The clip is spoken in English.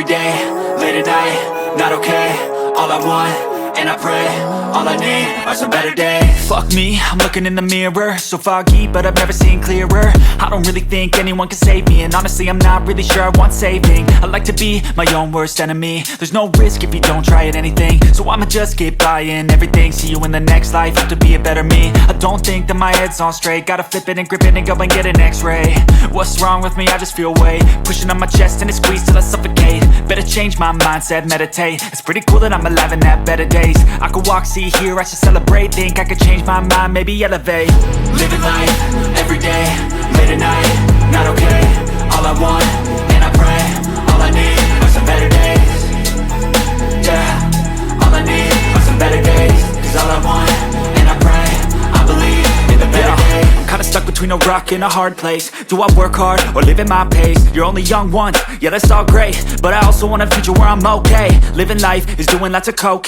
day, late at night, not okay. All I want, and I pray, all I need are some better days. Fuck me, I'm looking in the mirror, so foggy, but I've never seen clearer. I don't really think anyone can save me, and honestly I'm not really sure I want saving. I like to be my own worst enemy. There's no risk if you don't try at anything, so I'ma just keep buying everything. See you in the next life, have to be a better me. I don't think that my head's on straight, gotta flip it and grip it and go and get an x-ray. What's wrong with me? I just feel weight pushing on my chest and it squeezes till I suffocate. Better change my mindset, meditate. It's pretty cool that I'm alive and have better days. I could walk, see, hear, I should celebrate. Think I could change my mind, maybe elevate. Living life, every day, late at night, not okay. All I want, and I pray, all I need are some better days. Yeah, all I need are some better days. Cause all I want, and I pray, I believe in the better days. I'm kinda stuck between a rock and a hard place. Do I work hard, or live at my pace? You're only young once, yeah that's all great, but I also want a future where I'm okay. Living life is doing lots of cocaine.